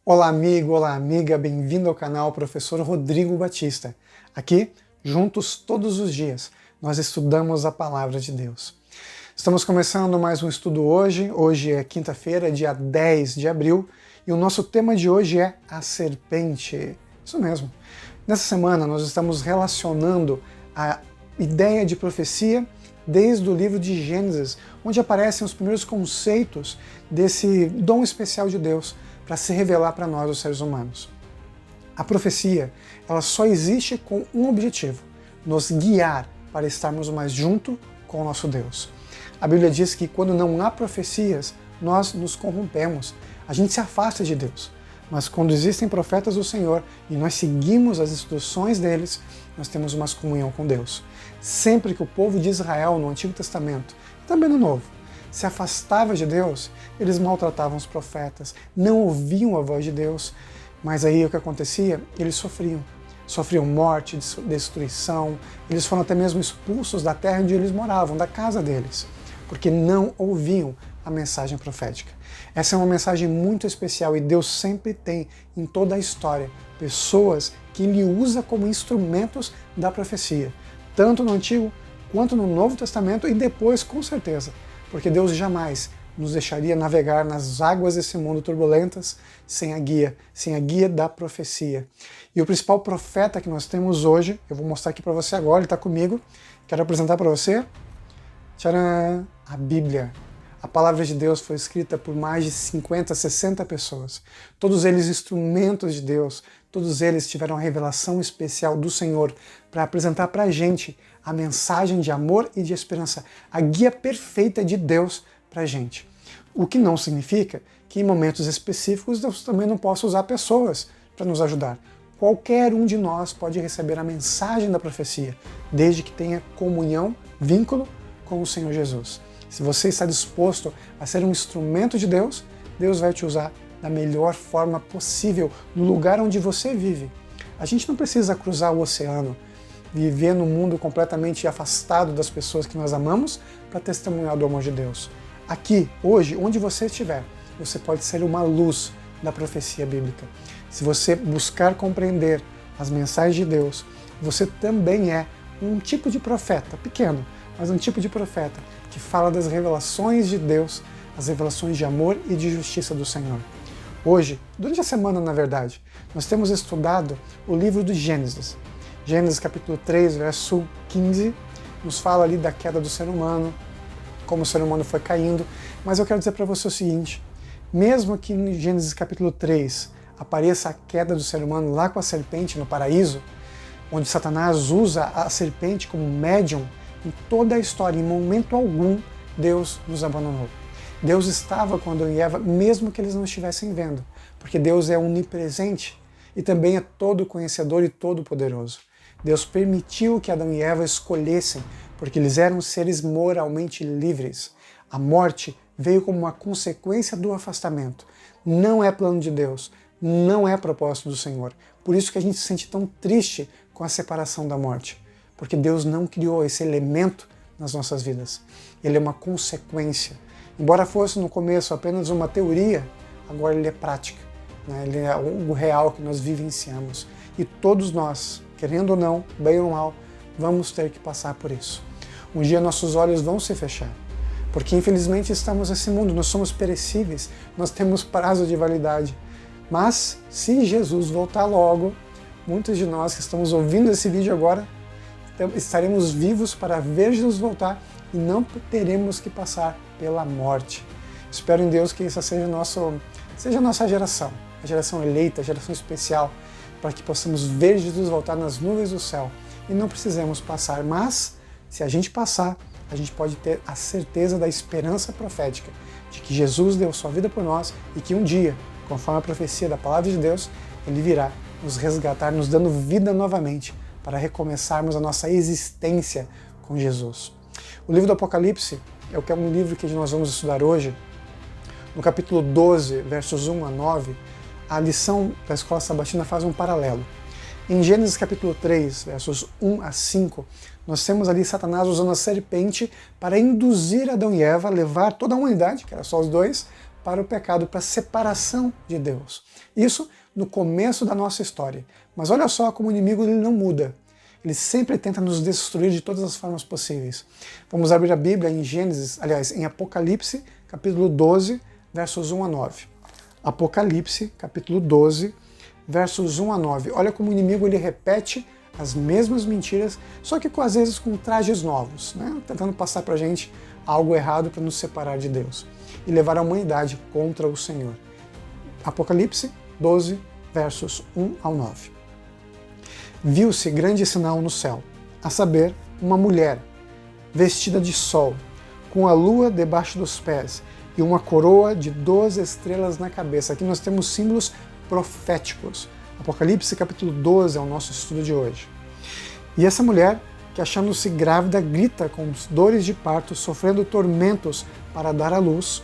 Olá amigo, olá amiga, bem-vindo ao canal Professor Rodrigo Batista. Aqui, juntos todos os dias, nós estudamos a Palavra de Deus. Estamos começando mais um estudo hoje. Hoje é quinta-feira, dia 10 de abril, e o nosso tema de hoje é a serpente. Isso mesmo. Nessa semana nós estamos relacionando a ideia de profecia desde o livro de Gênesis, onde aparecem os primeiros conceitos desse dom especial de Deus para se revelar para nós, os seres humanos. A profecia, ela só existe com um objetivo: nos guiar para estarmos mais junto com o nosso Deus. A Bíblia diz que quando não há profecias, nós nos corrompemos, a gente se afasta de Deus. Mas quando existem profetas do Senhor e nós seguimos as instruções deles, nós temos uma comunhão com Deus. Sempre que o povo de Israel, no Antigo Testamento, também no Novo, se afastava de Deus, eles maltratavam os profetas, não ouviam a voz de Deus, mas aí o que acontecia? Eles sofriam morte, destruição, eles foram até mesmo expulsos da terra onde eles moravam, da casa deles, porque não ouviam a mensagem profética. Essa é uma mensagem muito especial e Deus sempre tem em toda a história pessoas que Ele usa como instrumentos da profecia, tanto no Antigo quanto no Novo Testamento e depois, com certeza, porque Deus jamais nos deixaria navegar nas águas desse mundo turbulentas sem a guia da profecia. E o principal profeta que nós temos hoje, eu vou mostrar aqui para você agora, ele está comigo, quero apresentar para você, tcharam, a Bíblia. A palavra de Deus foi escrita por mais de 50, 60 pessoas, todos eles instrumentos de Deus, todos eles tiveram a revelação especial do Senhor para apresentar para a gente a mensagem de amor e de esperança, a guia perfeita de Deus para a gente. O que não significa que em momentos específicos Deus também não possa usar pessoas para nos ajudar. Qualquer um de nós pode receber a mensagem da profecia, desde que tenha comunhão, vínculo com o Senhor Jesus. Se você está disposto a ser um instrumento de Deus, Deus vai te usar da melhor forma possível no lugar onde você vive. A gente não precisa cruzar o oceano, viver num mundo completamente afastado das pessoas que nós amamos para testemunhar do amor de Deus. Aqui, hoje, onde você estiver, você pode ser uma luz da profecia bíblica. Se você buscar compreender as mensagens de Deus, você também é um tipo de profeta, pequeno, mas um tipo de profeta que fala das revelações de Deus, as revelações de amor e de justiça do Senhor. Hoje, durante a semana, na verdade, nós temos estudado o livro de Gênesis. Gênesis capítulo 3, verso 15, nos fala ali da queda do ser humano, como o ser humano foi caindo, mas eu quero dizer para você o seguinte: mesmo que em Gênesis capítulo 3 apareça a queda do ser humano lá com a serpente no paraíso, onde Satanás usa a serpente como médium, em toda a história, em momento algum, Deus nos abandonou. Deus estava com Adão e Eva, mesmo que eles não estivessem vendo, porque Deus é onipresente e também é todo conhecedor e todo poderoso. Deus permitiu que Adão e Eva escolhessem, porque eles eram seres moralmente livres. A morte veio como uma consequência do afastamento. Não é plano de Deus, não é propósito do Senhor. Por isso que a gente se sente tão triste com a separação da morte, porque Deus não criou esse elemento nas nossas vidas. Ele é uma consequência. Embora fosse no começo apenas uma teoria, agora ele é prática, né? Ele é algo real que nós vivenciamos. E todos nós, querendo ou não, bem ou mal, vamos ter que passar por isso. Um dia nossos olhos vão se fechar, porque infelizmente estamos nesse mundo, nós somos perecíveis, nós temos prazo de validade. Mas se Jesus voltar logo, muitos de nós que estamos ouvindo esse vídeo agora, estaremos vivos para ver Jesus voltar e não teremos que passar pela morte. Espero em Deus que essa seja a nossa geração, a geração eleita, a geração especial, para que possamos ver Jesus voltar nas nuvens do céu e não precisemos passar. Mas, se a gente passar, a gente pode ter a certeza da esperança profética, de que Jesus deu sua vida por nós e que um dia, conforme a profecia da palavra de Deus, Ele virá nos resgatar, nos dando vida novamente, para recomeçarmos a nossa existência com Jesus. O livro do Apocalipse é um livro que nós vamos estudar hoje. No capítulo 12, versos 1 a 9, a lição da Escola Sabatina faz um paralelo. Em Gênesis capítulo 3, versos 1 a 5, nós temos ali Satanás usando a serpente para induzir Adão e Eva a levar toda a humanidade, que era só os dois, para o pecado, para a separação de Deus. Isso no começo da nossa história. Mas olha só como o inimigo ele não muda. Ele sempre tenta nos destruir de todas as formas possíveis. Vamos abrir a Bíblia em Gênesis, aliás, em Apocalipse, capítulo 12, versos 1 a 9. Apocalipse, capítulo 12, versos 1 a 9. Olha como o inimigo ele repete as mesmas mentiras, só que às vezes com trajes novos, né? Tentando passar para a gente algo errado para nos separar de Deus e levar a humanidade contra o Senhor. Apocalipse 12, versos 1 ao 9. Viu-se grande sinal no céu, a saber, uma mulher, vestida de sol, com a lua debaixo dos pés e uma coroa de 12 estrelas na cabeça. Aqui nós temos símbolos proféticos. Apocalipse capítulo 12 é o nosso estudo de hoje. E essa mulher, que achando-se grávida, grita com dores de parto, sofrendo tormentos para dar à luz.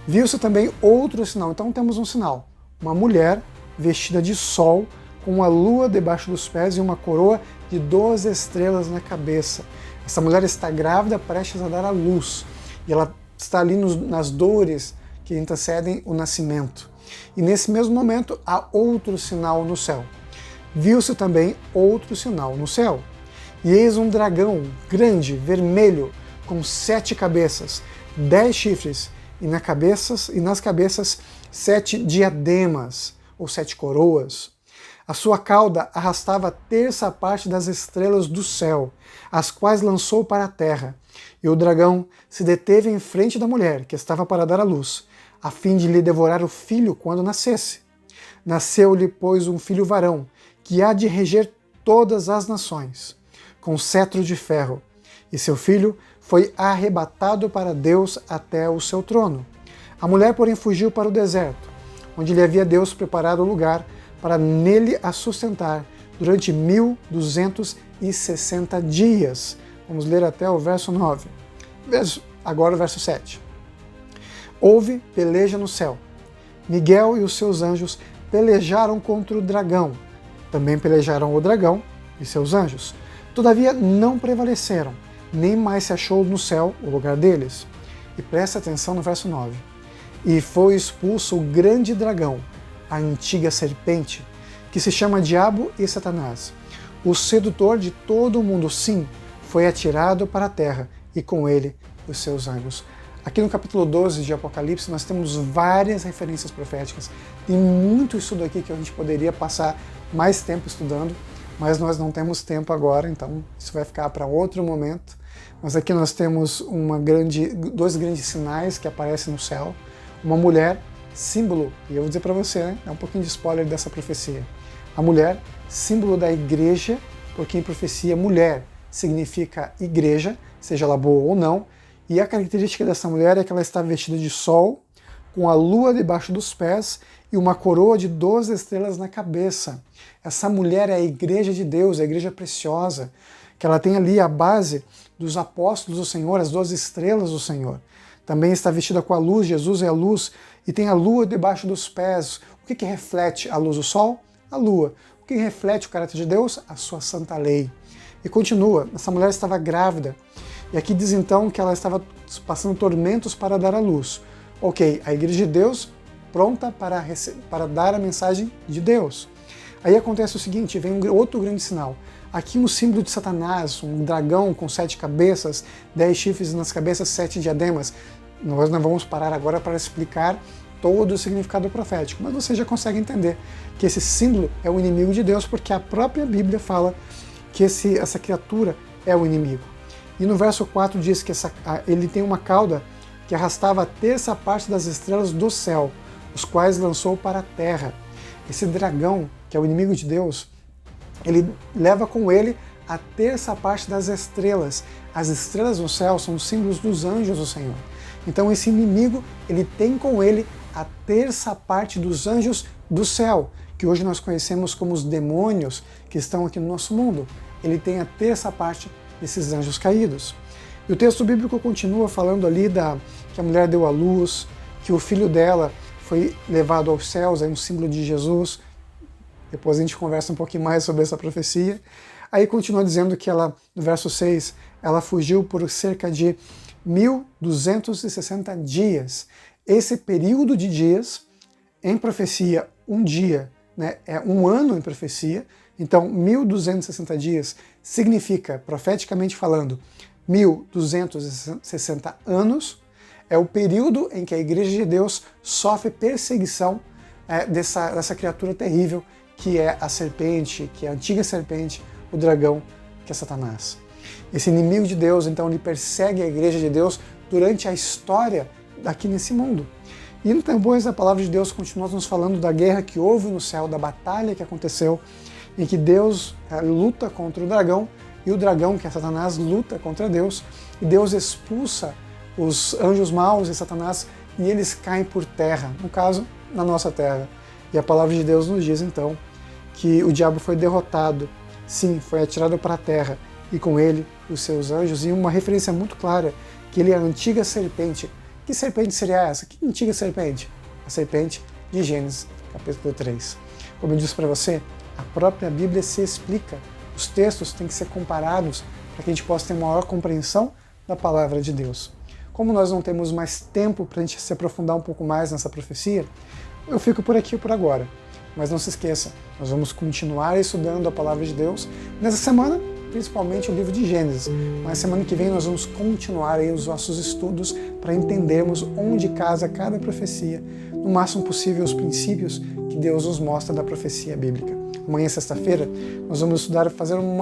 Viu-se também outro sinal. Então temos um sinal. Uma mulher vestida de sol, com a lua debaixo dos pés e uma coroa de 12 estrelas na cabeça. Essa mulher está grávida, prestes a dar à luz. E ela está ali nas dores que antecedem o nascimento. E nesse mesmo momento há outro sinal no céu. Viu-se também outro sinal no céu. E eis um dragão grande, vermelho, com 7 cabeças, 10 chifres, e nas cabeças 7 diademas, ou 7 coroas. A sua cauda arrastava a terça parte das estrelas do céu, as quais lançou para a terra. E o dragão se deteve em frente da mulher, que estava para dar à luz, a fim de lhe devorar o filho quando nascesse. Nasceu-lhe, pois, um filho varão, que há de reger todas as nações, com cetro de ferro. E seu filho foi arrebatado para Deus até o seu trono. A mulher, porém, fugiu para o deserto, onde lhe havia Deus preparado lugar para nele a sustentar durante 1260 dias. Vamos ler até o verso 9. Agora o verso 7. Houve peleja no céu. Miguel e os seus anjos pelejaram contra o dragão. Também pelejaram o dragão e seus anjos. Todavia não prevaleceram, nem mais se achou no céu o lugar deles. E presta atenção no verso 9. E foi expulso o grande dragão, a antiga serpente, que se chama Diabo e Satanás, o sedutor de todo o mundo. Sim, foi atirado para a terra, e com ele os seus anjos. Aqui no capítulo 12 de Apocalipse nós temos várias referências proféticas. Tem muito estudo aqui que a gente poderia passar mais tempo estudando, mas nós não temos tempo agora, então isso vai ficar para outro momento. Mas aqui nós temos dois grandes sinais que aparecem no céu. Uma mulher, símbolo, e eu vou dizer para você, né, é um pouquinho de spoiler dessa profecia. A mulher, símbolo da igreja, porque em profecia mulher significa igreja, seja ela boa ou não, e a característica dessa mulher é que ela está vestida de sol, com a lua debaixo dos pés e uma coroa de 12 estrelas na cabeça. Essa mulher é a igreja de Deus, a igreja preciosa, que ela tem ali a base dos apóstolos do Senhor, as 12 estrelas do Senhor. Também está vestida com a luz, Jesus é a luz, e tem a lua debaixo dos pés. O que reflete a luz do sol? A lua. O que reflete o caráter de Deus? A sua santa lei. E continua, essa mulher estava grávida, e aqui diz então que ela estava passando tormentos para dar à luz. Ok, a igreja de Deus pronta para dar a mensagem de Deus. Aí acontece o seguinte, vem outro grande sinal. Aqui um símbolo de Satanás, um dragão com 7 cabeças, 10 chifres nas cabeças, 7 diademas. Nós não vamos parar agora para explicar todo o significado profético, mas você já consegue entender que esse símbolo é o inimigo de Deus, porque a própria Bíblia fala que essa criatura é o inimigo. E no verso 4 diz que ele tem uma cauda que arrastava a terça parte das estrelas do céu, os quais lançou para a terra. Esse dragão, que é o inimigo de Deus, ele leva com ele a terça parte das estrelas. As estrelas do céu são os símbolos dos anjos do Senhor. Então esse inimigo, ele tem com ele a terça parte dos anjos do céu, que hoje nós conhecemos como os demônios que estão aqui no nosso mundo. Ele tem a terça parte desses anjos caídos. E o texto bíblico continua falando ali que a mulher deu à luz, que o filho dela foi levado aos céus, é um símbolo de Jesus. Depois a gente conversa um pouquinho mais sobre essa profecia. Aí continua dizendo que ela, no verso 6, ela fugiu por cerca de 1260 dias. Esse período de dias, em profecia, um dia, né, é um ano em profecia, então 1260 dias significa, profeticamente falando, 1260 anos, é o período em que a Igreja de Deus sofre perseguição dessa criatura terrível que é a serpente, que é a antiga serpente, o dragão, que é Satanás. Esse inimigo de Deus, então, ele persegue a Igreja de Deus durante a história aqui nesse mundo. E depois a palavra de Deus continua nos falando da guerra que houve no céu, da batalha que aconteceu, em que Deus luta contra o dragão, e o dragão, que é Satanás, luta contra Deus, e Deus expulsa os anjos maus e Satanás, e eles caem por terra, no caso, na nossa terra. E a palavra de Deus nos diz, então, que o diabo foi derrotado, sim, foi atirado para a terra, e com ele os seus anjos, e uma referência muito clara, que ele é a antiga serpente. Que serpente seria essa? Que antiga serpente? A serpente de Gênesis, capítulo 3. Como eu disse para você, a própria Bíblia se explica. Os textos têm que ser comparados para que a gente possa ter maior compreensão da palavra de Deus. Como nós não temos mais tempo para a gente se aprofundar um pouco mais nessa profecia, eu fico por aqui por agora. Mas não se esqueça, nós vamos continuar estudando a palavra de Deus. Nessa semana, principalmente o livro de Gênesis. Mas semana que vem nós vamos continuar aí os nossos estudos para entendermos onde casa cada profecia, no máximo possível os princípios que Deus nos mostra da profecia bíblica. Amanhã, sexta-feira, nós vamos estudar, fazer um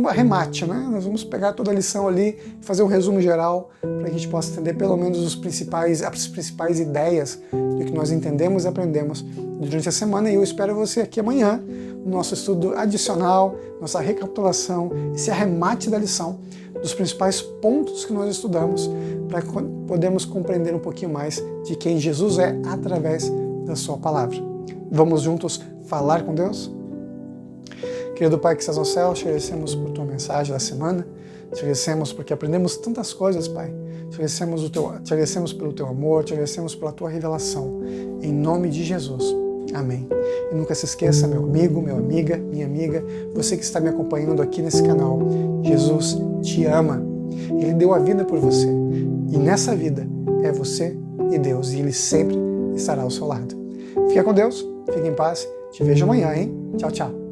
remate, né? Nós vamos pegar toda a lição ali, fazer um resumo geral, para que a gente possa entender pelo menos as principais ideias do que nós entendemos e aprendemos durante a semana. E eu espero você aqui amanhã, no nosso estudo adicional, nossa recapitulação, esse arremate da lição, dos principais pontos que nós estudamos, para que podemos compreender um pouquinho mais de quem Jesus é através da sua palavra. Vamos juntos falar com Deus? Querido Pai que estás no céu, te agradecemos por tua mensagem da semana, te agradecemos porque aprendemos tantas coisas, Pai. Te agradecemos pelo teu amor, te agradecemos pela tua revelação. Em nome de Jesus. Amém. E nunca se esqueça, meu amigo, minha amiga, você que está me acompanhando aqui nesse canal, Jesus te ama. Ele deu a vida por você. E nessa vida é você e Deus. E Ele sempre estará ao seu lado. Fica com Deus, fique em paz. Te vejo amanhã, hein? Tchau, tchau.